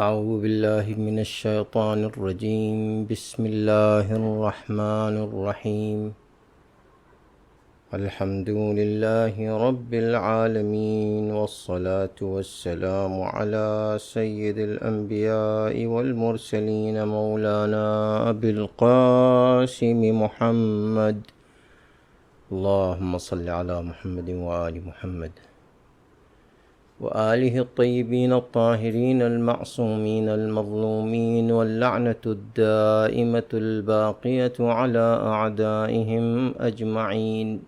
اعوذ باللہ من الشیطان الرجیم بسم اللہ الرحمن الرحیم الحمد للہ رب العالمین والصلاة والسلام علی سید الانبیاء والمرسلین مولانا ابی القاسم محمد اللہم صل علی محمد وآل محمد وآلہ الطیبین الطاہرین المعصومین المظلومین واللعنة الدائمة الباقیة على أعدائهم أجمعین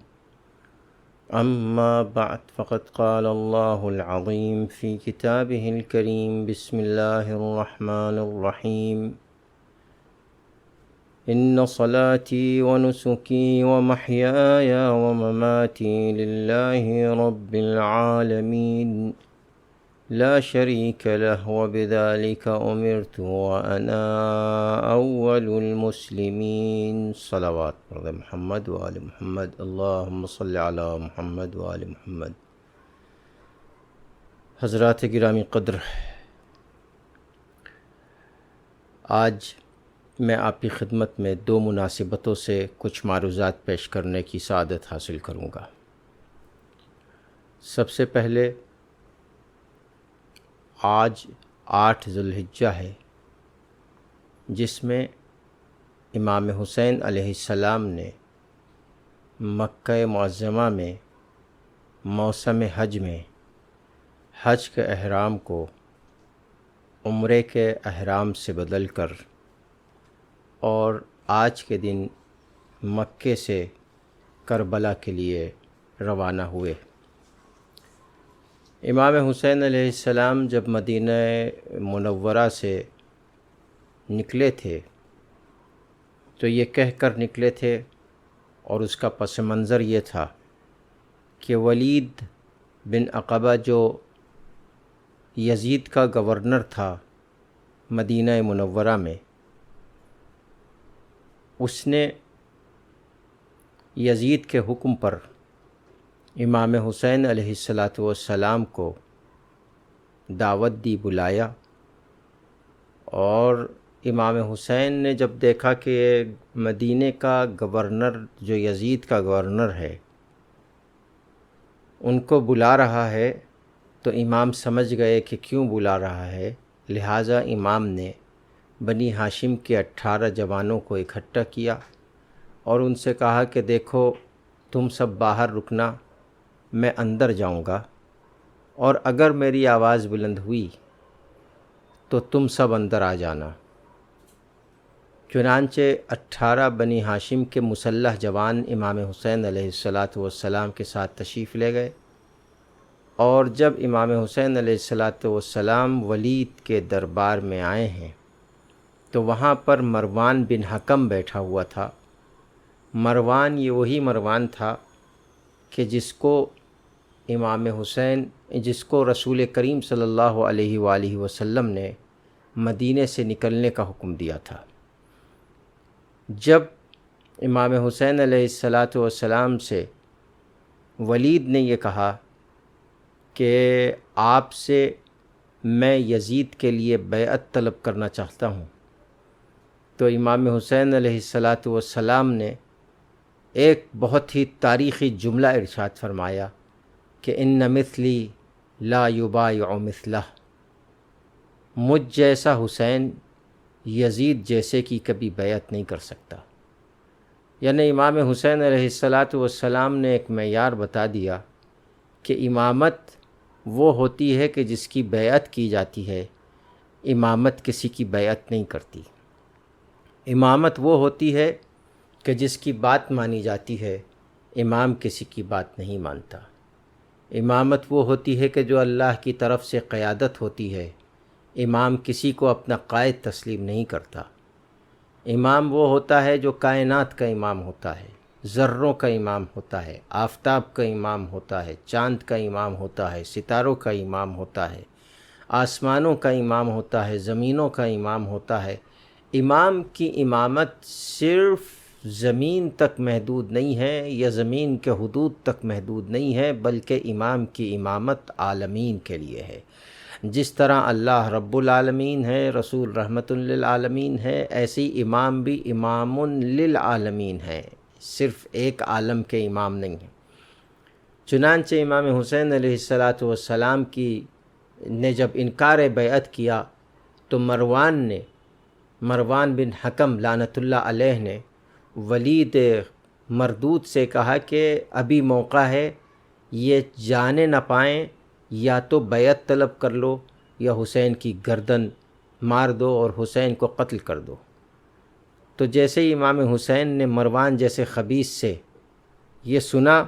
اما بعد فقد قال اللہ العظیم فی کتابہ الکریم بسم اللہ الرحمن الرحیم ان صلاتي ونسكي ومحياي ومماتي لله رب العالمين لا شريك له وبذلك أمرت وأنا أول المسلمين صلوات پر محمد وآل محمد اللهم صل على محمد وآل محمد۔ حضرات گرامی قدر، آج میں آپ کی خدمت میں دو مناسبتوں سے کچھ معروضات پیش کرنے کی سعادت حاصل کروں گا۔ سب سے پہلے آج 8 ذو الحجہ ہے، جس میں امام حسین علیہ السلام نے مکہ معظمہ میں موسم حج میں حج کے احرام کو عمرے کے احرام سے بدل کر اور آج کے دن مکے سے کربلا کے لیے روانہ ہوئے۔ امام حسین علیہ السلام جب مدینہ منورہ سے نکلے تھے تو یہ کہہ کر نکلے تھے، اور اس کا پس منظر یہ تھا کہ ولید بن عقبہ جو یزید کا گورنر تھا مدینہ منورہ میں، اس نے یزید کے حکم پر امام حسین علیہ السلام کو دعوت دی، بلایا، اور امام حسین نے جب دیکھا کہ مدینے کا گورنر جو یزید کا گورنر ہے ان کو بلا رہا ہے، تو امام سمجھ گئے کہ کیوں بلا رہا ہے، لہٰذا امام نے بنی ہاشم کے 18 جوانوں کو اکٹھا کیا اور ان سے کہا کہ دیکھو، تم سب باہر رکنا، میں اندر جاؤں گا، اور اگر میری آواز بلند ہوئی تو تم سب اندر آ جانا۔ چنانچہ 18 بنی ہاشم کے مسلح جوان امام حسین علیہ السلام کے ساتھ تشریف لے گئے، اور جب امام حسین علیہ السلام ولید کے دربار میں آئے ہیں تو وہاں پر مروان بن حکم بیٹھا ہوا تھا۔ مروان یہ وہی مروان تھا کہ جس کو رسول کریم صلی اللہ علیہ وآلہ وسلم نے مدینے سے نکلنے کا حکم دیا تھا۔ جب امام حسین علیہ السلام سے ولید نے یہ کہا کہ آپ سے میں یزید کے لیے بیعت طلب کرنا چاہتا ہوں، تو امام حسین علیہ السلام نے ایک بہت ہی تاریخی جملہ ارشاد فرمایا کہ ان مثلی لا یبایع مثلہ، مجھ جیسا حسین یزید جیسے کی کبھی بیعت نہیں کر سکتا۔ یعنی امام حسین علیہ السلام نے ایک معیار بتا دیا کہ امامت وہ ہوتی ہے کہ جس کی بیعت کی جاتی ہے، امامت کسی کی بیعت نہیں کرتی۔ امامت وہ ہوتی ہے کہ جس کی بات مانی جاتی ہے، امام کسی کی بات نہیں مانتا۔ امامت وہ ہوتی ہے کہ جو اللہ کی طرف سے قیادت ہوتی ہے، امام کسی کو اپنا قائد تسلیم نہیں کرتا۔ امام وہ ہوتا ہے جو کائنات کا امام ہوتا ہے، ذروں کا امام ہوتا ہے، آفتاب کا امام ہوتا ہے، چاند کا امام ہوتا ہے، ستاروں کا امام ہوتا ہے، آسمانوں کا امام ہوتا ہے، زمینوں کا امام ہوتا ہے۔ امام کی امامت صرف زمین تک محدود نہیں ہے یا زمین کے حدود تک محدود نہیں ہے، بلکہ امام کی امامت عالمین کے لیے ہے۔ جس طرح اللہ رب العالمین ہے، رسول رحمت للعالمین ہے، ایسی امام بھی امام للعالمین ہے، صرف ایک عالم کے امام نہیں ہیں۔ چنانچہ امام حسین علیہ السلام نے جب انکار بیعت کیا تو مروان بن حکم لعنت اللہ علیہ نے ولید مردود سے کہا کہ ابھی موقع ہے، یہ جانے نہ پائیں، یا تو بیعت طلب کر لو یا حسین کی گردن مار دو اور حسین کو قتل کر دو۔ تو جیسے ہی امام حسین نے مروان جیسے خبیث سے یہ سنا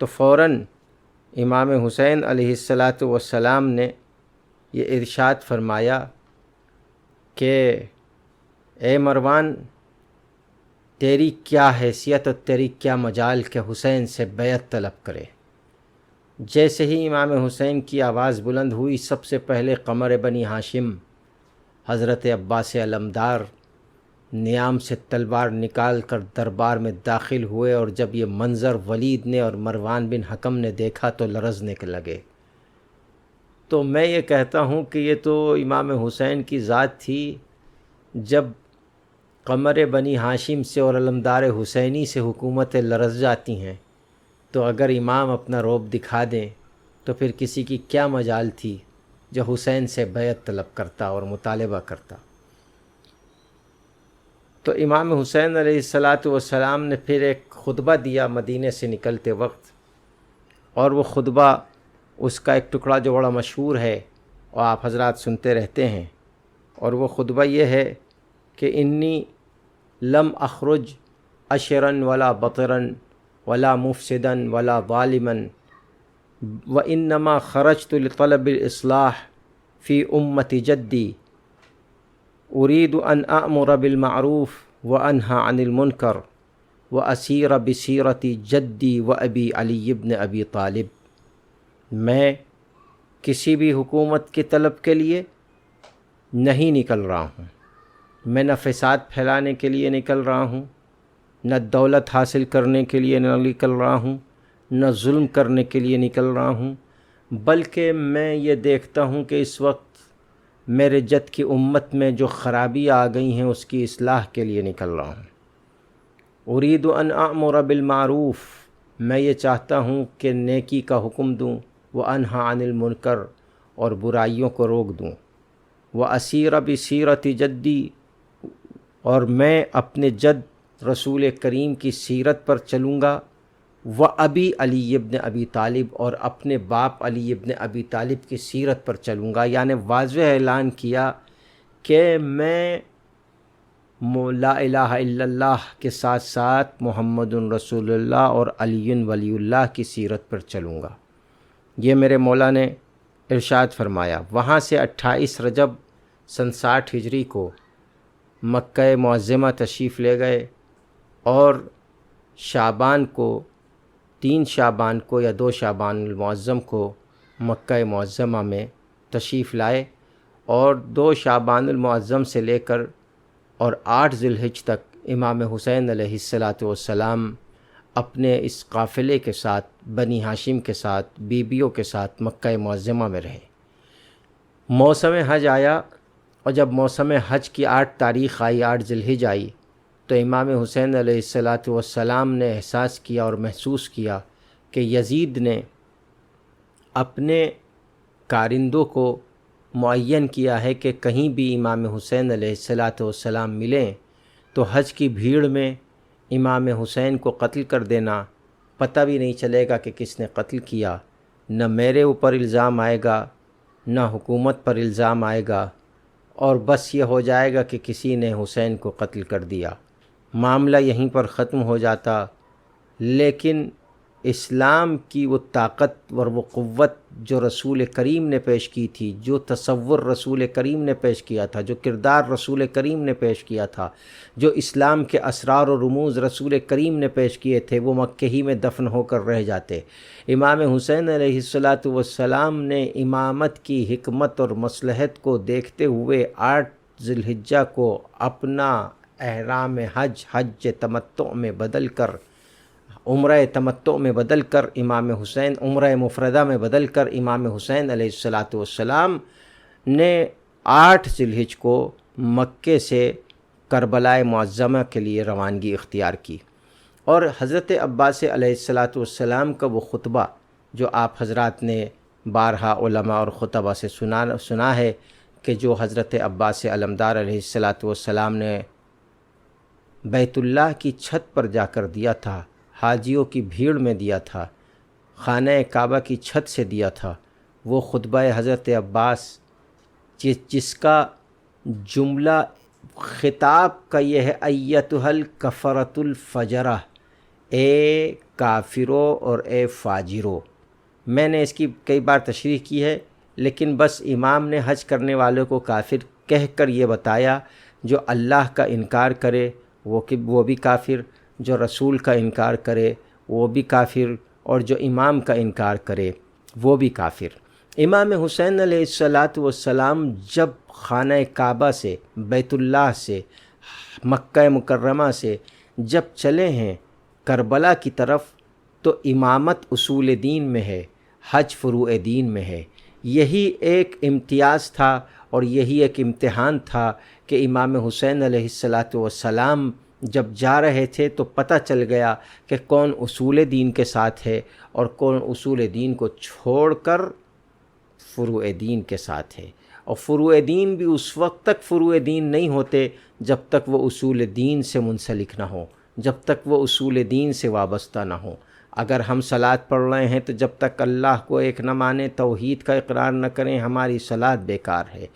تو فوراً امام حسین علیہ السلام نے یہ ارشاد فرمایا کہ اے مروان، تیری کیا حیثیت اور تیری کیا مجال کہ حسین سے بیعت طلب کرے۔ جیسے ہی امام حسین کی آواز بلند ہوئی، سب سے پہلے قمر بنی ہاشم حضرت عباس علمدار نیام سے تلوار نکال کر دربار میں داخل ہوئے، اور جب یہ منظر ولید نے اور مروان بن حکم نے دیکھا تو لرزنے کے لگے۔ تو میں یہ کہتا ہوں کہ یہ تو امام حسین کی ذات تھی، جب قمر بنی ہاشم سے اور علمدار حسینی سے حکومتیں لرز جاتی ہیں، تو اگر امام اپنا رعب دکھا دیں تو پھر کسی کی کیا مجال تھی جو حسین سے بیعت طلب کرتا اور مطالبہ کرتا۔ تو امام حسین علیہ السلام نے پھر ایک خطبہ دیا مدینے سے نکلتے وقت، اور وہ خطبہ، اس کا ایک ٹکڑا جو بڑا مشہور ہے اور آپ حضرات سنتے رہتے ہیں، اور وہ خطبہ یہ ہے کہ انی لم اخرج اشرن ولا بطرن ولا مفسدن ولا ظالما وانما خرجت لطلب الاصلاح فی امت جدی اريد ان اامر بالمعروف وانهى عن المنکر واسیر بسیرت جدی وابی علی بن ابی طالب۔ میں کسی بھی حکومت کی طلب کے لیے نہیں نکل رہا ہوں، میں نہ فساد پھیلانے کے لیے نکل رہا ہوں، نہ دولت حاصل کرنے کے لیے نکل رہا ہوں، نہ ظلم کرنے کے لیے نکل رہا ہوں، بلکہ میں یہ دیکھتا ہوں کہ اس وقت میرے جد کی امت میں جو خرابیاں آ گئی ہیں اس کی اصلاح کے لیے نکل رہا ہوں۔ ارید ان اامر بالمعروف، میں یہ چاہتا ہوں کہ نیکی کا حکم دوں، وانہی عن المنکر، اور برائیوں کو روک دوں، واسیر بسیرت جدی، اور میں اپنے جد رسول کریم کی سیرت پر چلوں گا، وابی علی ابن ابی طالب، اور اپنے باپ علی ابن ابی طالب کی سیرت پر چلوں گا۔ یعنی واضح اعلان کیا کہ میں لا الہ الا اللہ کے ساتھ ساتھ محمد رسول اللہ اور علی ولی اللہ کی سیرت پر چلوں گا۔ یہ میرے مولا نے ارشاد فرمایا۔ وہاں سے 28 رجب سن 60 ہجری کو مکہ معظمہ تشریف لے گئے، اور شعبان کو 3 شعبان کو یا 2 شعبان المعظم کو مکہ معظمہ میں تشریف لائے، اور 2 شعبان المعظم سے لے کر اور 8 ذی الحجہ تک امام حسین علیہ السلام اپنے اس قافلے کے ساتھ، بنی ہاشم کے ساتھ، بیبیوں کے ساتھ مکہ معظمہ میں رہے۔ موسم حج آیا، اور جب موسم حج کی 8 تاریخ آئی، 8 ذی الحجہ آئی، تو امام حسین علیہ السلام نے احساس کیا اور محسوس کیا کہ یزید نے اپنے کارندوں کو معین کیا ہے کہ کہیں بھی امام حسین علیہ السلام ملیں تو حج کی بھیڑ میں امام حسین کو قتل کر دینا، پتہ بھی نہیں چلے گا کہ کس نے قتل کیا، نہ میرے اوپر الزام آئے گا نہ حکومت پر الزام آئے گا، اور بس یہ ہو جائے گا کہ کسی نے حسین کو قتل کر دیا، معاملہ یہیں پر ختم ہو جاتا۔ لیکن اسلام کی وہ طاقت اور وہ قوت جو رسول کریم نے پیش کی تھی، جو تصور رسول کریم نے پیش کیا تھا، جو کردار رسول کریم نے پیش کیا تھا، جو اسلام کے اسرار و رموز رسول کریم نے پیش کیے تھے، وہ مکہ ہی میں دفن ہو کر رہ جاتے۔ امام حسین علیہ السلام نے امامت کی حکمت اور مصلحت کو دیکھتے ہوئے 8 ذی الحجہ کو اپنا احرام حج تمتع میں بدل کر عمرہ تمتع میں بدل کر امام حسین، عمرہ مفردہ میں بدل کر امام حسین علیہ الصلاۃ والسلام نے 8 ذی الحجہ کو مکے سے کربلائے معظمہ کے لیے روانگی اختیار کی، اور حضرت عباس علیہ الصلاۃ والسلام کا وہ خطبہ جو آپ حضرات نے بارہا علماء اور خطبہ سے سنا ہے کہ جو حضرت عباس علمدار علیہ الصلاۃ والسلام نے بیت اللہ کی چھت پر جا کر دیا تھا، حاجیوں کی بھیڑ میں دیا تھا، خانہ کعبہ کی چھت سے دیا تھا، وہ خطبہ حضرت عباس جس کا جملہ خطاب کا یہ ہے ایتھا الکفرۃ الفجرہ، اے کافرو اور اے فاجرو۔ میں نے اس کی کئی بار تشریح کی ہے، لیکن بس امام نے حج کرنے والوں کو کافر کہہ کر یہ بتایا، جو اللہ کا انکار کرے وہ بھی کافر، جو رسول کا انکار کرے وہ بھی کافر، اور جو امام کا انکار کرے وہ بھی کافر۔ امام حسین علیہ الصلاۃ والسلام جب خانہ کعبہ سے، بیت اللہ سے، مکہ مکرمہ سے جب چلے ہیں کربلا کی طرف، تو امامت اصول دین میں ہے، حج فروع دین میں ہے۔ یہی ایک امتیاز تھا اور یہی ایک امتحان تھا کہ امام حسین علیہ الصلاۃ والسلام جب جا رہے تھے تو پتہ چل گیا کہ کون اصول دین کے ساتھ ہے اور کون اصول دین کو چھوڑ کر فروع دین کے ساتھ ہے، اور فروع دین بھی اس وقت تک فروع دین نہیں ہوتے جب تک وہ اصول دین سے منسلک نہ ہو، جب تک وہ اصول دین سے وابستہ نہ ہو۔ اگر ہم صلاۃ پڑھ رہے ہیں تو جب تک اللہ کو ایک نہ مانیں، توحید کا اقرار نہ کریں، ہماری صلاۃ بیکار ہے۔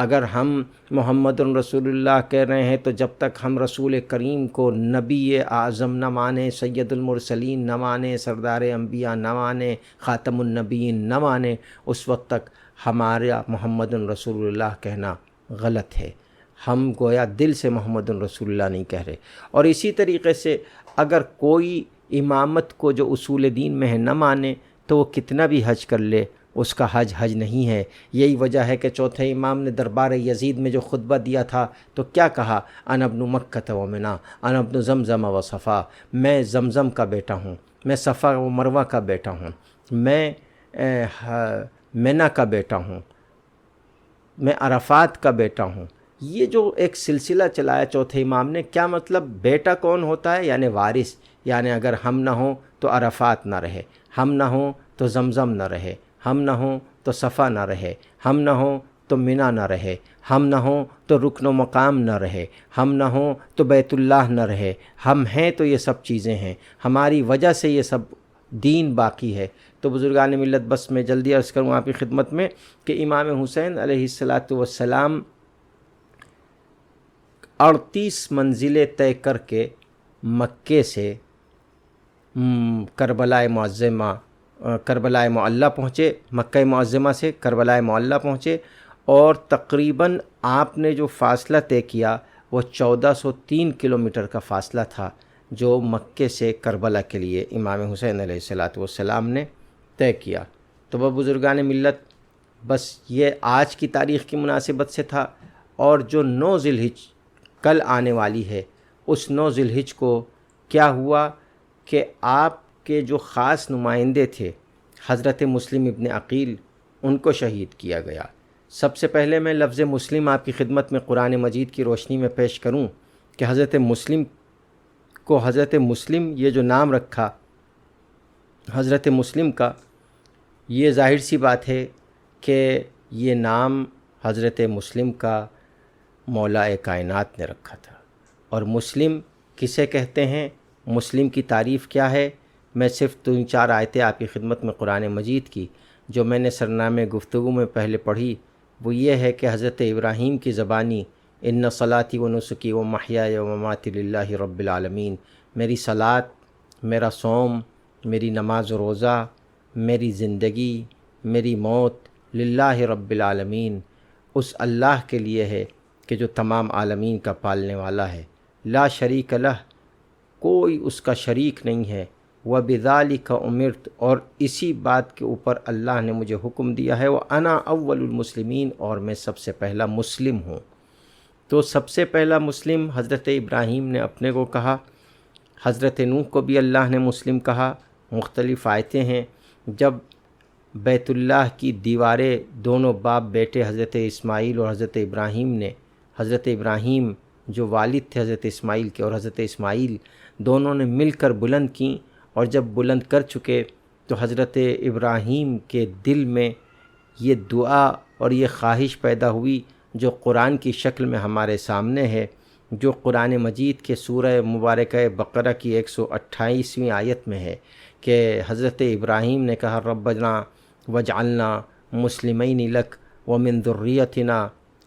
اگر ہم محمد رسول اللہ کہہ رہے ہیں تو جب تک ہم رسول کریم کو نبی اعظم نہ مانیں، سید المرسلین نہ مانیں، سردار انبیاء نہ مانیں، خاتم النبیین نہ مانیں، اس وقت تک ہمارا محمد رسول اللہ کہنا غلط ہے۔ ہم گویا دل سے محمد رسول اللہ نہیں کہہ رہے۔ اور اسی طریقے سے اگر کوئی امامت کو جو اصول دین میں ہے نہ مانے، تو وہ کتنا بھی حج کر لے، اس کا حج نہیں ہے۔ یہی وجہ ہے کہ چوتھے امام نے دربار یزید میں جو خطبہ دیا تھا تو کیا کہا؟ انا ابن مکہ و منا، انا ابن زمزم و صفا، میں زمزم کا بیٹا ہوں، میں صفا و مروہ کا بیٹا ہوں، میں منا کا بیٹا ہوں، میں عرفات کا بیٹا ہوں۔ یہ جو ایک سلسلہ چلایا چوتھے امام نے، کیا مطلب؟ بیٹا کون ہوتا ہے؟ یعنی وارث، یعنی اگر ہم نہ ہوں تو عرفات نہ رہے، ہم نہ ہوں تو زمزم نہ رہے، ہم نہ ہوں تو صفا نہ رہے، ہم نہ ہوں تو منا نہ رہے، ہم نہ ہوں تو رکن و مقام نہ رہے، ہم نہ ہوں تو بیت اللہ نہ رہے، ہم ہیں تو یہ سب چیزیں ہیں، ہماری وجہ سے یہ سب دین باقی ہے۔ تو بزرگان ملت، بس میں جلدی عرض کروں آپ کی خدمت میں کہ امام حسین علیہ الصلاۃ والسلام 38 منزلیں طے کر کے مکے سے کربلائے معلیٰ پہنچے، مکہ معظمہ سے کربلائے معلیٰ پہنچے، اور تقریباً آپ نے جو فاصلہ طے کیا وہ 1403 کلومیٹر کا فاصلہ تھا، جو مکے سے کربلا کے لیے امام حسین علیہ الصلاۃ والسلام نے طے کیا۔ تو وہ بزرگان ملت، بس یہ آج کی تاریخ کی مناسبت سے تھا، اور جو 9 ذی الحجہ کل آنے والی ہے، اس 9 ذی الحجہ کو کیا ہوا کہ آپ کے جو خاص نمائندے تھے حضرت مسلم ابن عقیل، ان کو شہید کیا گیا۔ سب سے پہلے میں لفظ مسلم آپ کی خدمت میں قرآن مجید کی روشنی میں پیش کروں کہ حضرت مسلم یہ جو نام رکھا حضرت مسلم کا، یہ ظاہر سی بات ہے کہ یہ نام حضرت مسلم کا مولا کائنات نے رکھا تھا۔ اور مسلم کسے کہتے ہیں، مسلم کی تعریف کیا ہے؟ میں صرف 3-4 آیتیں آپ کی خدمت میں قرآن مجید کی جو میں نے سرنامے گفتگو میں پہلے پڑھی، وہ یہ ہے کہ حضرت ابراہیم کی زبانی ان صلاتی و نسکی و محیای و مماتی للہ رب العالمین، میری صلاۃ، میرا صوم، میری نماز و روزہ، میری زندگی، میری موت للہ رب العالمین، اس اللہ کے لیے ہے کہ جو تمام عالمین کا پالنے والا ہے، لا شریک لہ، کوئی اس کا شریک نہیں ہے، وَبِذَالِكَ أُمِرْتُ، اور اسی بات کے اوپر اللہ نے مجھے حکم دیا ہے، وَأَنَا أَوَّلُ الْمُسْلِمِينَ، اور میں سب سے پہلا مسلم ہوں۔ تو سب سے پہلا مسلم حضرت ابراہیم نے اپنے کو کہا۔ حضرت نوح کو بھی اللہ نے مسلم کہا، مختلف آیتیں ہیں۔ جب بیت اللہ کی دیواریں دونوں باپ بیٹے حضرت اسماعیل اور حضرت ابراہیم نے، حضرت ابراہیم جو والد تھے حضرت اسماعیل کے اور حضرت اسماعیل دونوں نے مل کر بلند کیں، اور جب بلند کر چکے تو حضرت ابراہیم کے دل میں یہ دعا اور یہ خواہش پیدا ہوئی جو قرآن کی شکل میں ہمارے سامنے ہے، جو قرآن مجید کے سورہ مبارکہ بقرہ کی 128ویں آیت میں ہے کہ حضرت ابراہیم نے کہا ربنا وجعلنا مسلمین لک ومن ذریتنا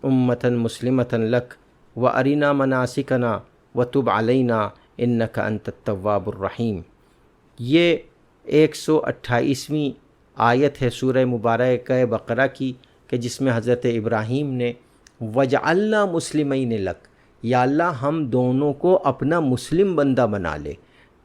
امۃ مسلمۃ لک وارنا مناسکنا وتب علینا انک انت التواب الرحیم۔ یہ 128ویں آیت ہے سورہ مبارکہ بقرہ کی کہ جس میں حضرت ابراہیم نے وجعلنا مسلمین لک، یا اللہ ہم دونوں کو اپنا مسلم بندہ بنا لے۔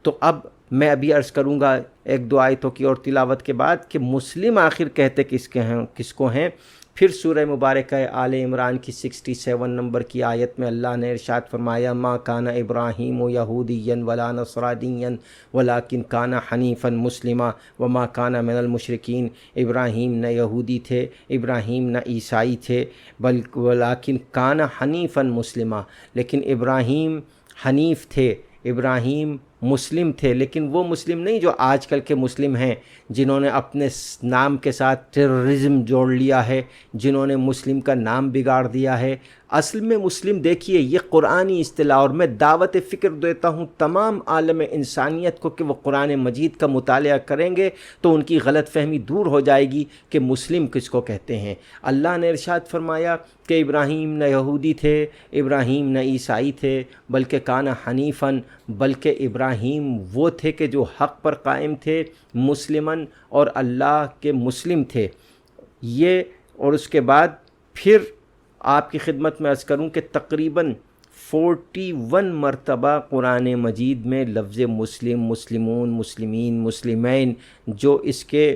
تو اب میں ابھی عرض کروں گا ایک دو آیتوں کی اور تلاوت کے بعد کہ مسلم آخر کہتے کس کو ہیں۔ پھر سورہ مبارکہ آل عمران کی 67 نمبر کی آیت میں اللہ نے ارشاد فرمایا ما کان ابراہیم یہودیا ولا نصرانیا ولکن کان حنیفا مسلما وما کان من المشرکین۔ ابراہیم نہ یہودی تھے، ابراہیم نہ عیسائی تھے، بلکہ ولیکن کان حنیفا مسلما، لیکن ابراہیم حنیف تھے، ابراہیم مسلم تھے، لیکن وہ مسلم نہیں جو آج کل کے مسلم ہیں جنہوں نے اپنے نام کے ساتھ ٹیررزم جوڑ لیا ہے، جنہوں نے مسلم کا نام بگاڑ دیا ہے۔ اصل میں مسلم دیکھیے یہ قرآنی اصطلاح، اور میں دعوت فکر دیتا ہوں تمام عالم انسانیت کو کہ وہ قرآن مجید کا مطالعہ کریں گے تو ان کی غلط فہمی دور ہو جائے گی کہ مسلم کس کو کہتے ہیں۔ اللہ نے ارشاد فرمایا کہ ابراہیم نہ یہودی تھے، ابراہیم نہ عیسائی تھے، بلکہ کان حنیفاً، بلکہ ابراہیم وہ تھے کہ جو حق پر قائم تھے، مسلماً اور اللہ کے مسلم تھے۔ یہ اور اس کے بعد پھر آپ کی خدمت میں عرض کروں کہ تقریباً 41 مرتبہ قرآن مجید میں لفظ مسلم، مسلمون، مسلمین، مسلمین جو اس کے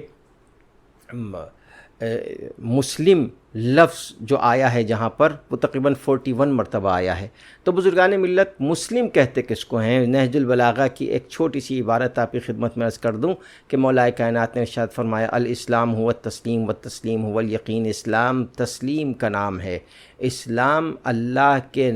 مسلم لفظ جو آیا ہے جہاں پر وہ تقریباً 41 مرتبہ آیا ہے۔ تو بزرگان ملت مسلم کہتے کس کو ہیں؟ نہج البلاغہ کی ایک چھوٹی سی عبارت آپ کی خدمت میں عرض کر دوں کہ مولا کائنات نے ارشاد فرمایا الاسلام هو التسلیم والتسلیم هو الیقین۔ اسلام تسلیم کا نام ہے، اسلام اللہ کے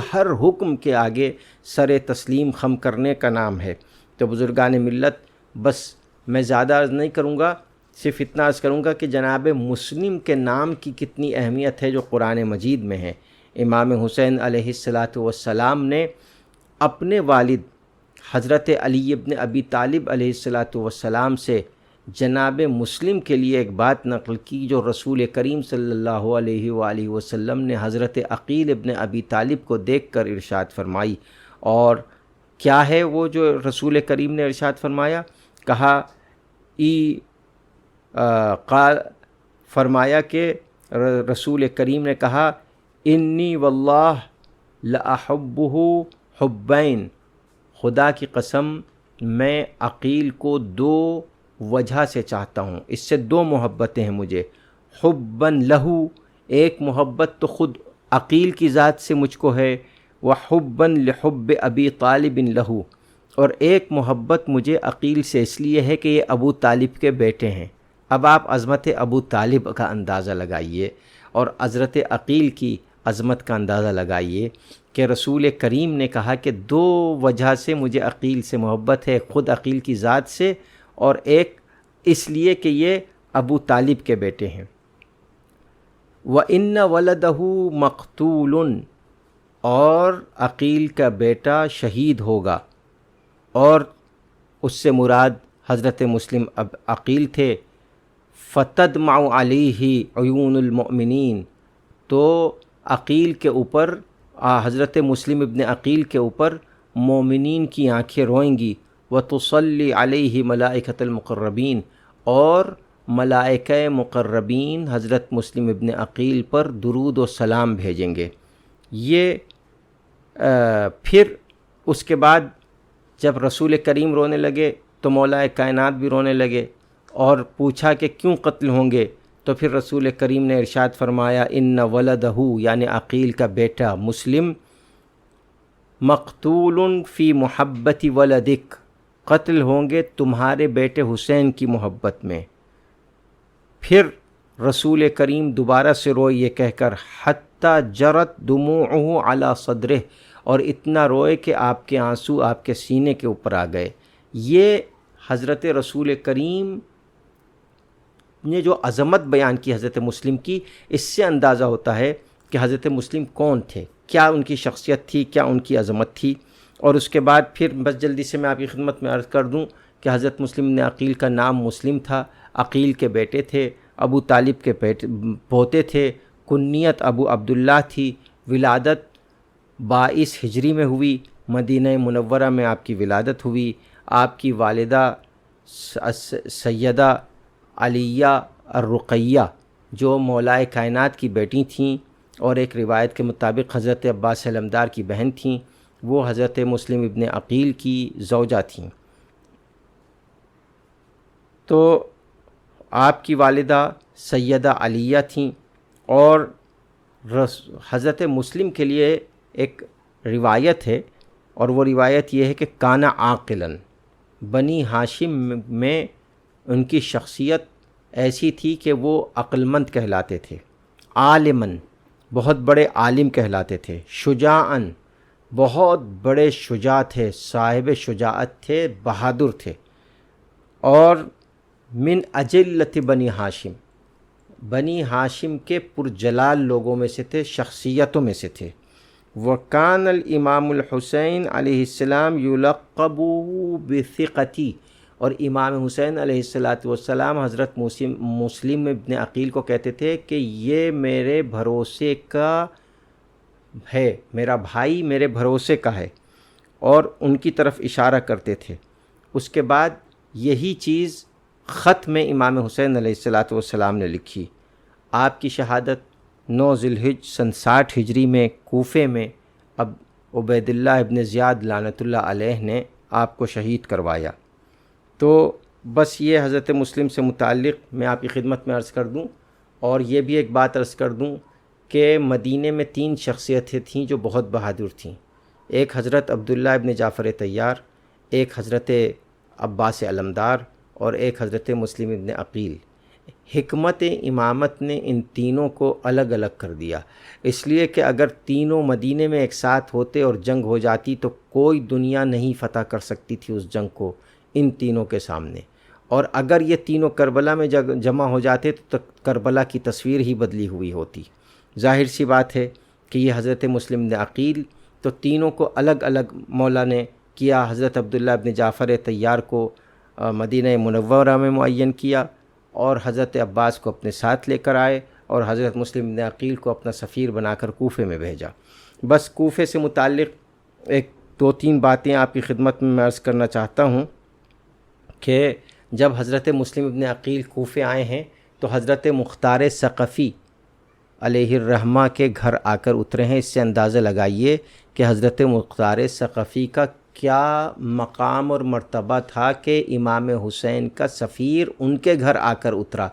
ہر حکم کے آگے سر تسلیم خم کرنے کا نام ہے۔ تو بزرگان ملت بس میں زیادہ عرض نہیں کروں گا، صرف اتنا عرض کروں گا کہ جناب مسلم کے نام کی کتنی اہمیت ہے جو قرآن مجید میں ہے۔ امام حسین علیہ السلام نے اپنے والد حضرت علی ابن ابی طالب علیہ السلام سے جناب مسلم کے لیے ایک بات نقل کی جو رسول کریم صلی اللہ علیہ وآلہ وسلم نے حضرت عقیل ابن ابی طالب کو دیکھ کر ارشاد فرمائی۔ اور کیا ہے وہ جو رسول کریم نے ارشاد فرمایا؟ کہا فرمایا کہ رسول کریم نے کہا انی واللہ لأحبہ حبین، خدا کی قسم میں عقیل کو 2 وجہ سے چاہتا ہوں، اس سے 2 محبتیں ہیں مجھے۔ حباً لہو، ایک محبت تو خود عقیل کی ذات سے مجھ کو ہے، وحباً لحب ابی طالب لہو، اور ایک محبت مجھے عقیل سے اس لیے ہے کہ یہ ابو طالب کے بیٹے ہیں۔ اب آپ عظمت ابو طالب کا اندازہ لگائیے اور حضرت عقیل کی عظمت کا اندازہ لگائیے کہ رسول کریم نے کہا کہ 2 وجہ سے مجھے عقیل سے محبت ہے، خود عقیل کی ذات سے، اور ایک اس لیے کہ یہ ابو طالب کے بیٹے ہیں۔ وَإِنَّ وَلَدَهُ مَقْتُولٌ، اور عقیل کا بیٹا شہید ہوگا، اور اس سے مراد حضرت مسلم عقیل تھے۔ فَتَدْمَعُ عَلَيْهِ عُيُونُ الْمُؤْمِنِينَ، تو عقیل کے اوپر، حضرت مسلم ابن عقیل کے اوپر مومنین کی آنکھیں روئیں گی۔ وَتُصَلِّ عَلَيْهِ مَلَائِكَةُ الْمُقَرَّبِينَ، اور ملائکہ مقربین حضرت مسلم ابن عقیل پر درود و سلام بھیجیں گے۔ یہ پھر اس کے بعد جب رسول کریم رونے لگے تو مولا کائنات بھی رونے لگے، اور پوچھا کہ کیوں قتل ہوں گے؟ تو پھر رسول کریم نے ارشاد فرمایا ان ولدہ، یعنی عقیل کا بیٹا مسلم، مقتول فی محبت ولدک، قتل ہوں گے تمہارے بیٹے حسین کی محبت میں۔ پھر رسول کریم دوبارہ سے روئے یہ کہہ کر حتیٰ جرت دموعہ علی صدرہ، اور اتنا روئے کہ آپ کے آنسو آپ کے سینے کے اوپر آ گئے۔ یہ حضرت رسول کریم نے جو عظمت بیان کی حضرت مسلم کی، اس سے اندازہ ہوتا ہے کہ حضرت مسلم کون تھے، کیا ان کی شخصیت تھی، کیا ان کی عظمت تھی۔ اور اس کے بعد پھر بس جلدی سے میں آپ کی خدمت میں عرض کر دوں کہ حضرت مسلم بن عقیل کا نام مسلم تھا، عقیل کے بیٹے تھے، ابو طالب کے پوتے تھے، کنیت ابو عبداللہ تھی، ولادت 22 ہجری میں ہوئی، مدینہ منورہ میں آپ کی ولادت ہوئی۔ آپ کی والدہ سیدہ علیہ الرقیہ جو مولائے کائنات کی بیٹی تھیں، اور ایک روایت کے مطابق حضرت عباس علمدار کی بہن تھیں، وہ حضرت مسلم ابن عقیل کی زوجہ تھیں۔ تو آپ کی والدہ سیدہ علیہ تھیں، اور حضرت مسلم کے لیے ایک روایت ہے، اور وہ روایت یہ ہے کہ کانا عاقلاً، بنی ہاشم میں ان کی شخصیت ایسی تھی کہ وہ عقل مند کہلاتے تھے، عالماً بہت بڑے عالم کہلاتے تھے، شجاعاً بہت بڑے شجاع تھے، صاحب شجاعت تھے، بہادر تھے، اور من اجلت بنی ہاشم، بنی ہاشم کے پرجلال لوگوں میں سے تھے، شخصیتوں میں سے تھے۔ وَكَانَ الْإِمَامُ الْحُسَيْنِ علیہ السلام يُلَقَّبُ بِثِقَتِي، اور امام حسین علیہ السلام حضرت مسلم ابن عقیل کو کہتے تھے کہ یہ میرے بھروسے کا ہے، میرا بھائی میرے بھروسے کا ہے، اور ان کی طرف اشارہ کرتے تھے۔ اس کے بعد یہی چیز خط میں امام حسین علیہ السلام نے لکھی۔ آپ کی شہادت 9 ذی الحجہ سن 60 ہجری میں کوفے میں اب عبید اللہ ابن زیاد لعنت اللہ علیہ نے آپ کو شہید کروایا۔ تو بس یہ حضرت مسلم سے متعلق میں آپ کی خدمت میں عرض کر دوں، اور یہ بھی ایک بات عرض کر دوں کہ مدینے میں 3 شخصیتیں تھیں جو بہت بہادر تھیں۔ ایک حضرت عبداللہ ابن جعفر طیار، ایک حضرت عباس علمدار، اور ایک حضرت مسلم ابن عقیل۔ حکمت امامت نے ان تینوں کو الگ الگ کر دیا، اس لیے کہ اگر تینوں مدینے میں ایک ساتھ ہوتے اور جنگ ہو جاتی تو کوئی دنیا نہیں فتح کر سکتی تھی اس جنگ کو ان تینوں کے سامنے، اور اگر یہ تینوں کربلا میں جمع ہو جاتے تو کربلا کی تصویر ہی بدلی ہوئی ہوتی۔ ظاہر سی بات ہے کہ یہ حضرت مسلم بن عقیل، تو تینوں کو الگ الگ مولا نے کیا۔ حضرت عبداللہ ابن جعفر طیار کو مدینہ منورہ میں معین کیا، اور حضرت عباس کو اپنے ساتھ لے کر آئے، اور حضرت مسلم بن عقیل کو اپنا سفیر بنا کر کوفے میں بھیجا۔ بس کوفے سے متعلق 2-3 باتیں آپ کی خدمت میں عرض کرنا چاہتا ہوں کہ جب حضرت مسلم بن عقیل کوفے آئے ہیں تو حضرت مختار ثقفی علیہ الرحمہ کے گھر آ کر اترے ہیں۔ اس سے اندازہ لگائیے کہ حضرت مختار ثقفی کا کیا مقام اور مرتبہ تھا کہ امام حسین کا سفیر ان کے گھر آ کر اترا۔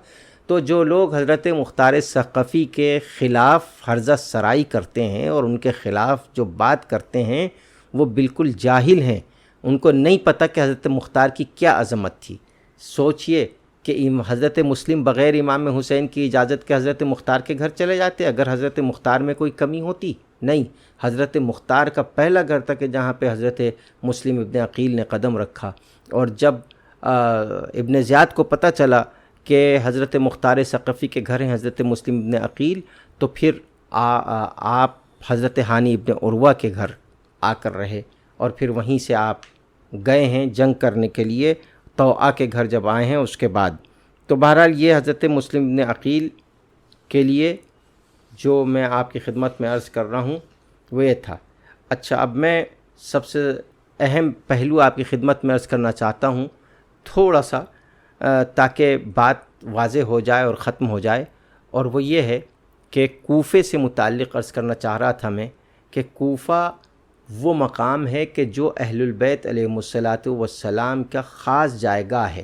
تو جو لوگ حضرت مختار ثقفی کے خلاف حرزہ سرائی کرتے ہیں اور ان کے خلاف جو بات کرتے ہیں وہ بالکل جاہل ہیں، ان کو نہیں پتہ کہ حضرت مختار کی کیا عظمت تھی۔ سوچئے کہ حضرت مسلم بغیر امام حسین کی اجازت کے حضرت مختار کے گھر چلے جاتے اگر حضرت مختار میں کوئی کمی ہوتی؟ نہیں، حضرت مختار کا پہلا گھر تھا کہ جہاں پہ حضرت مسلم ابن عقیل نے قدم رکھا۔ اور جب ابن زیاد کو پتہ چلا کہ حضرت مختار ثقفی کے گھر ہیں حضرت مسلم ابن عقیل، تو پھر آپ حضرت ہانی ابن عروہ کے گھر آ کر رہے، اور پھر وہیں سے آپ گئے ہیں جنگ کرنے کے لیے طوعہ کے گھر جب آئے ہیں اس کے بعد۔ تو بہرحال یہ حضرت مسلم ابن عقیل کے لیے جو میں آپ کی خدمت میں عرض کر رہا ہوں وہ یہ تھا۔ اچھا، اب میں سب سے اہم پہلو آپ کی خدمت میں عرض کرنا چاہتا ہوں تھوڑا سا، تاکہ بات واضح ہو جائے اور ختم ہو جائے، اور وہ یہ ہے کہ کوفے سے متعلق عرض کرنا چاہ رہا تھا میں کہ کوفہ وہ مقام ہے کہ جو اہل البیت علیہم الصلاۃ والسلام کا خاص جائے گاہ ہے۔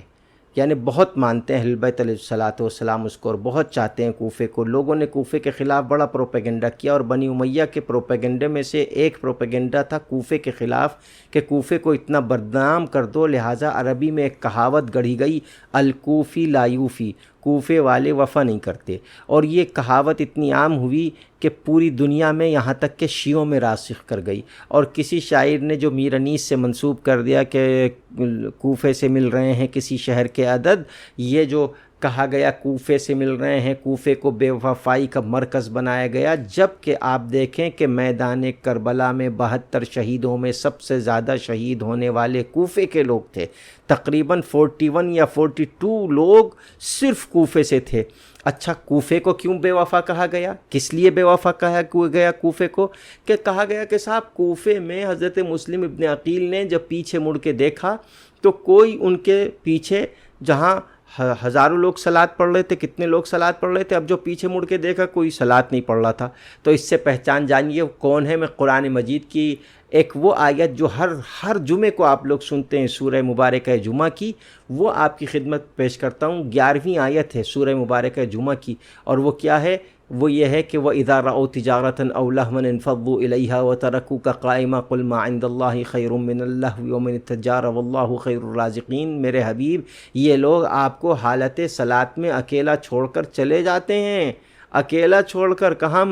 یعنی بہت مانتے ہیں اہل بیت علیہ الصلوۃ والسلام اس کو، اور بہت چاہتے ہیں کوفے کو۔ لوگوں نے کوفے کے خلاف بڑا پروپیگنڈا کیا، اور بنی امیہ کے پروپیگنڈے میں سے ایک پروپیگنڈا تھا کوفے کے خلاف کہ کوفے کو اتنا بدنام کر دو، لہٰذا عربی میں ایک کہاوت گڑھی گئی، الکوفی لا یوفی، کوفے والے وفا نہیں کرتے، اور یہ کہاوت اتنی عام ہوئی کہ پوری دنیا میں یہاں تک کہ شیعوں میں راسخ کر گئی۔ اور کسی شاعر نے جو میر انیس سے منسوب کر دیا کہ کوفے سے مل رہے ہیں کسی شہر کے عدد، یہ جو کہا گیا کوفے سے مل رہے ہیں، کوفے کو بے وفائی کا مرکز بنایا گیا، جبکہ آپ دیکھیں کہ میدان کربلا میں 72 شہیدوں میں سب سے زیادہ شہید ہونے والے کوفے کے لوگ تھے، تقریباً 41 یا 42 لوگ صرف کوفے سے تھے۔ اچھا، کوفے کو کیوں بے وفا کہا گیا؟ کس لیے بے وفا کہا گیا کوفے کو؟ کہ کہا گیا کہ صاحب کوفے میں حضرت مسلم ابن عقیل نے جب پیچھے مڑ کے دیکھا تو کوئی ان کے پیچھے، جہاں ہزاروں لوگ صلاۃ پڑھ رہے تھے، کتنے لوگ صلاۃ پڑھ رہے تھے، اب جو پیچھے مڑ کے دیکھا کوئی صلاۃ نہیں پڑھ رہا تھا۔ تو اس سے پہچان جانیے کون ہے۔ میں قرآن مجید کی ایک وہ آیت جو ہر جمعے کو آپ لوگ سنتے ہیں، سورہ مبارکہ جمعہ کی، وہ آپ کی خدمت پیش کرتا ہوں۔ 11ویں آیت ہے سورہ مبارکہ جمعہ کی، اور وہ کیا ہے؟ وہ یہ ہے کہ وَإِذَا رَأَوْا تِجَارَةً أَوْ لَهْوًا انفضوا إِلَيْهَا وَتَرَكُوكَ قَائِمًا قُلْ مَا عِندَ اللَّهِ خَيْرٌ مِّنَ اللَّهْوِ وَمِنِ التِّجَارَةِ وَاللَّهُ خَيْرُ الرَّازِقِينَ۔ میرے حبیب، یہ لوگ آپ کو حالت صلاۃ میں اکیلا چھوڑ کر چلے جاتے ہیں، اکیلا چھوڑ کر، کہاں؟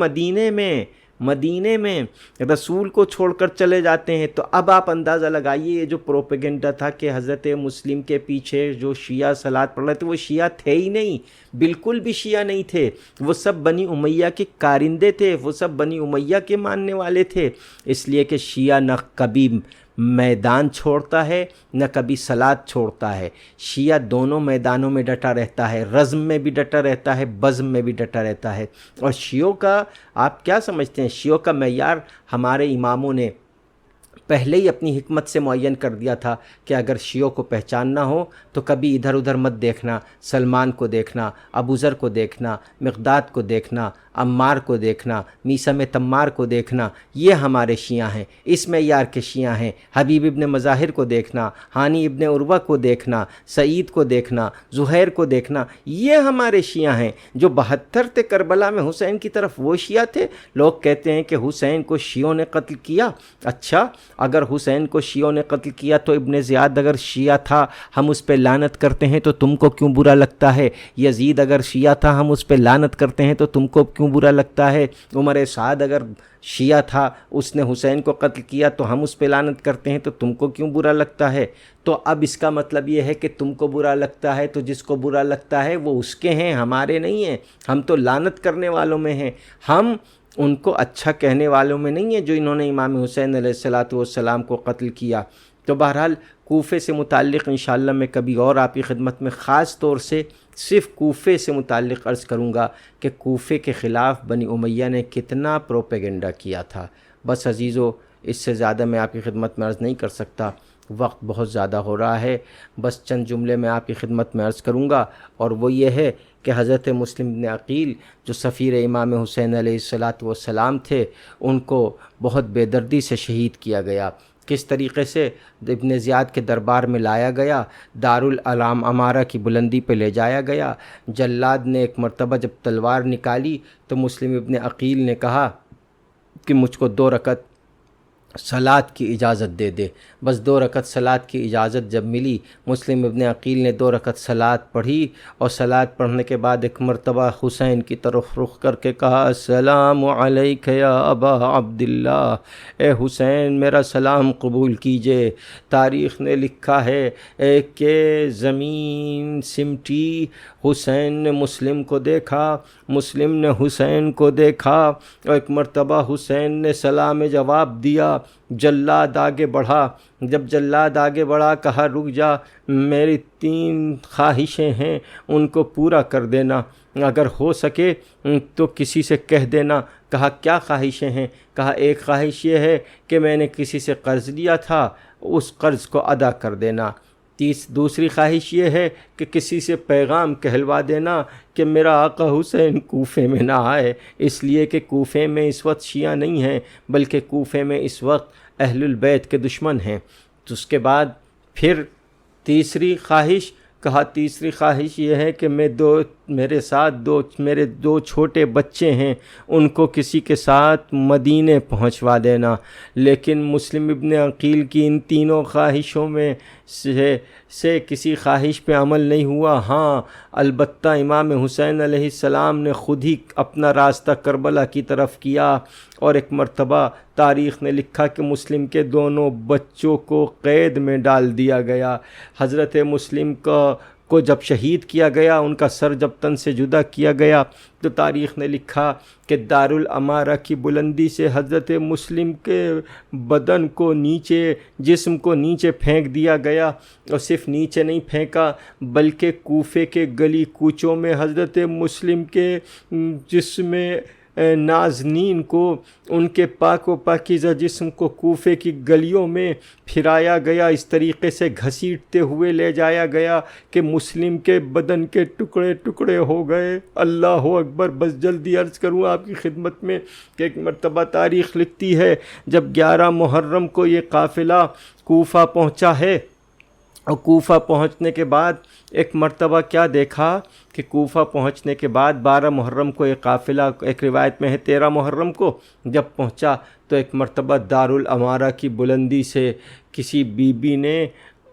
مدینے میں رسول کو چھوڑ کر چلے جاتے ہیں۔ تو اب آپ اندازہ لگائیے، یہ جو پروپیگنڈا تھا کہ حضرت مسلم کے پیچھے جو شیعہ صلاۃ پڑھ رہے تھے وہ شیعہ تھے ہی نہیں، بالکل بھی شیعہ نہیں تھے، وہ سب بنی امیہ کے کارندے تھے، وہ سب بنی امیہ کے ماننے والے تھے۔ اس لیے کہ شیعہ نہ کبھی میدان چھوڑتا ہے نہ کبھی صلاۃ چھوڑتا ہے، شیعہ دونوں میدانوں میں ڈٹا رہتا ہے، رزم میں بھی ڈٹا رہتا ہے، بزم میں بھی ڈٹا رہتا ہے۔ اور شیعوں کا آپ کیا سمجھتے ہیں؟ شیعوں کا معیار ہمارے اماموں نے پہلے ہی اپنی حکمت سے معین کر دیا تھا کہ اگر شیعوں کو پہچاننا ہو تو کبھی ادھر ادھر مت دیکھنا، سلمان کو دیکھنا، ابو ذر کو دیکھنا، مقداد کو دیکھنا، عمار کو دیکھنا، میثم تمار کو دیکھنا، یہ ہمارے شیعہ ہیں، اس معیار کے شیعہ ہیں۔ حبیب ابن مظاہر کو دیکھنا، ہانی ابن عروہ کو دیکھنا، سعید کو دیکھنا، زہیر کو دیکھنا، یہ ہمارے شیعہ ہیں۔ جو 72 تھے کربلا میں حسین کی طرف، وہ شیعہ تھے۔ لوگ کہتے ہیں کہ حسین کو شیعوں نے قتل کیا۔ اچھا، اگر حسین کو شیعوں نے قتل کیا تو ابن زیاد اگر شیعہ تھا ہم اس پہ لعنت کرتے ہیں تو تم کو کیوں برا لگتا ہے؟ یزید اگر شیعہ تھا ہم اس پہ لعنت کرتے ہیں تو تم کو کیوں برا لگتا ہے؟ عمر سعد اگر شیعہ تھا، اس نے حسین کو قتل کیا تو ہم اس پہ لعنت کرتے ہیں تو تم کو کیوں برا لگتا ہے؟ تو اب اس کا مطلب یہ ہے کہ تم کو برا لگتا ہے تو جس کو برا لگتا ہے وہ اس کے ہیں، ہمارے نہیں ہیں۔ ہم تو لعنت کرنے والوں میں ہیں، ہم ان کو اچھا کہنے والوں میں نہیں ہیں جو انہوں نے امام حسین علیہ الصلوۃ والسلام کو قتل کیا۔ تو بہرحال کوفے سے متعلق انشاءاللہ میں کبھی اور آپ کی خدمت میں خاص طور سے صرف کوفے سے متعلق عرض کروں گا کہ کوفے کے خلاف بنی امیہ نے کتنا پروپیگنڈا کیا تھا۔ بس عزیزو، اس سے زیادہ میں آپ کی خدمت میں عرض نہیں کر سکتا، وقت بہت زیادہ ہو رہا ہے۔ بس چند جملے میں آپ کی خدمت میں عرض کروں گا، اور وہ یہ ہے کہ حضرت مسلم بن عقیل جو سفیر امام حسین علیہ الصلوۃ والسلام تھے، ان کو بہت بے دردی سے شہید کیا گیا۔ کس طریقے سے؟ ابن زیاد کے دربار میں لایا گیا، دارالعلام امارہ کی بلندی پہ لے جایا گیا۔ جلاد نے ایک مرتبہ جب تلوار نکالی تو مسلم ابن عقیل نے کہا کہ مجھ کو 2 رکعت صلاۃ کی اجازت دے دے۔ بس 2 رکعت صلاۃ کی اجازت جب ملی، مسلم ابن عقیل نے 2 رکعت صلاۃ پڑھی، اور صلاۃ پڑھنے کے بعد ایک مرتبہ حسین کی طرف رخ کر کے کہا، السلام علیک یا ابا عبداللہ، اے حسین میرا سلام قبول کیجئے۔ تاریخ نے لکھا ہے کہ زمین سمٹی، حسین نے مسلم کو دیکھا، مسلم نے حسین کو دیکھا، اور ایک مرتبہ حسین نے سلام جواب دیا۔ جلاد آگے بڑھا، جب جلاد آگے بڑھا کہا رک جا، میری 3 خواہشیں ہیں، ان کو پورا کر دینا، اگر ہو سکے تو کسی سے کہہ دینا۔ کہا کیا خواہشیں ہیں؟ کہا ایک خواہش یہ ہے کہ میں نے کسی سے قرض لیا تھا، اس قرض کو ادا کر دینا۔ دوسری خواہش یہ ہے کہ کسی سے پیغام کہلوا دینا کہ میرا آقا حسین کوفے میں نہ آئے، اس لیے کہ کوفے میں اس وقت شیعہ نہیں ہیں بلکہ کوفے میں اس وقت اہل البیت کے دشمن ہیں۔ تو اس کے بعد پھر تیسری خواہش کہا تیسری خواہش یہ ہے کہ میرے ساتھ میرے دو چھوٹے بچے ہیں، ان کو کسی کے ساتھ مدینے پہنچوا دینا۔ لیکن مسلم ابن عقیل کی ان تینوں خواہشوں میں سے کسی خواہش پہ عمل نہیں ہوا۔ ہاں البتہ امام حسین علیہ السلام نے خود ہی اپنا راستہ کربلا کی طرف کیا، اور ایک مرتبہ تاریخ نے لکھا کہ مسلم کے دونوں بچوں کو قید میں ڈال دیا گیا۔ حضرت مسلم کو جب شہید کیا گیا، ان کا سر جب تن سے جدا کیا گیا، تو تاریخ نے لکھا کہ دارالامارہ کی بلندی سے حضرت مسلم کے بدن کو نیچے، جسم کو نیچے پھینک دیا گیا، اور صرف نیچے نہیں پھینکا بلکہ کوفے کے گلی کوچوں میں حضرت مسلم کے جسم نازنین کو، ان کے پاک و پاکیزہ جسم کو کوفے کی گلیوں میں پھرایا گیا، اس طریقے سے گھسیٹتے ہوئے لے جایا گیا کہ مسلم کے بدن کے ٹکڑے ٹکڑے ہو گئے۔ اللہ اکبر۔ بس جلدی عرض کروں آپ کی خدمت میں کہ ایک مرتبہ تاریخ لکھتی ہے جب 11 محرم کو یہ قافلہ کوفہ پہنچا ہے، اور کوفہ پہنچنے کے بعد ایک مرتبہ کیا دیکھا کہ کوفہ پہنچنے کے بعد 12 محرم کو یہ قافلہ، ایک روایت میں ہے 13 محرم کو جب پہنچا، تو ایک مرتبہ دارالامارہ کی بلندی سے کسی بی بی نے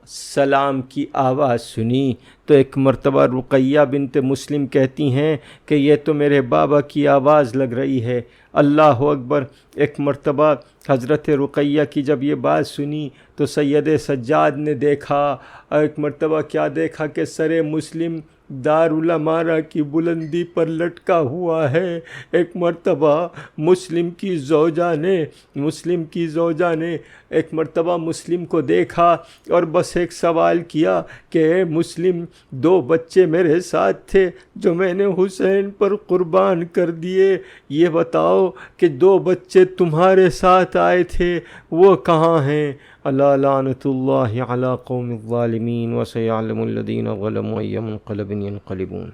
سلام کی آواز سنی، تو ایک مرتبہ رقیہ بنت مسلم کہتی ہیں کہ یہ تو میرے بابا کی آواز لگ رہی ہے۔ اللہ اکبر۔ ایک مرتبہ حضرت رقیہ کی جب یہ بات سنی تو سید سجاد نے دیکھا، اور ایک مرتبہ کیا دیکھا کہ سر مسلم دارالامارہ کی بلندی پر لٹکا ہوا ہے۔ ایک مرتبہ مسلم کی زوجہ نے ایک مرتبہ مسلم کو دیکھا اور بس ایک سوال کیا کہ اے مسلم، 2 بچے میرے ساتھ تھے جو میں نے حسین پر قربان کر دیے، یہ بتاؤ کہ 2 بچے تمہارے ساتھ آئے تھے، وہ کہاں ہیں؟ الا لعنۃ اللہ علی قوم الظالمین وسیعلم الذین ظلموا ای منقلب ینقلبون۔